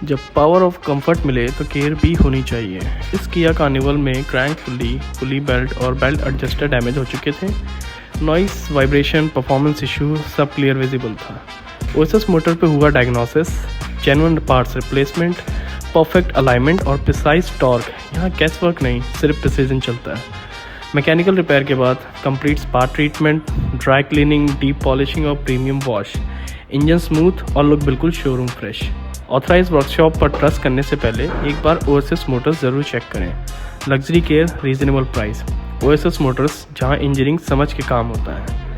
जब power of comfort मिले तो केयर भी होनी चाहिए। इस किया कार्निवल में क्रैंक पुली बेल्ट और बेल्ट एडजस्टर डैमेज हो चुके थे। नॉइस, वाइब्रेशन, परफॉर्मेंस इशू सब क्लियर विजिबल था। ओएसएस मोटर पे हुआ diagnosis, genuine parts replacement, perfect alignment और प्रिसाइज टॉर्क। यहाँ गैस वर्क नहीं, सिर्फ प्रिसीजन चलता है। मैकेनिकल रिपेयर के बाद complete spark treatment, dry cleaning, deep polishing और प्रीमियम वॉश। इंजन स्मूथ और लुक बिल्कुल शोरूम फ्रेश। ऑथराइज वर्कशॉप पर ट्रस्ट करने से पहले एक बार ओएसएस मोटर्स ज़रूर चेक करें। Luxury care, reasonable price. OSS Motors, जहां इंजीनियरिंग समझ के काम होता है।